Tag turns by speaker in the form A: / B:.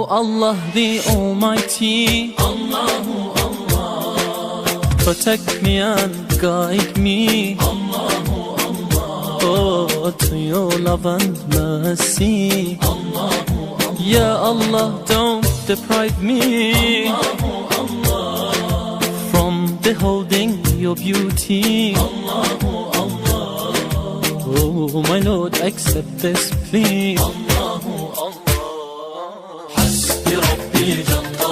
A: Allah the Almighty,
B: Allahu Allah,
A: protect me and guide me,
B: Allahu Allah,
A: oh, to your love and mercy,
B: Allahu Allah,
A: Ya Allah, don't deprive me,
B: Allahu Allah,
A: from beholding your beauty,
B: Allahu Allah,
A: oh my Lord, accept this plea.
B: Allahu Allah. Hasbi Rabbi Jalla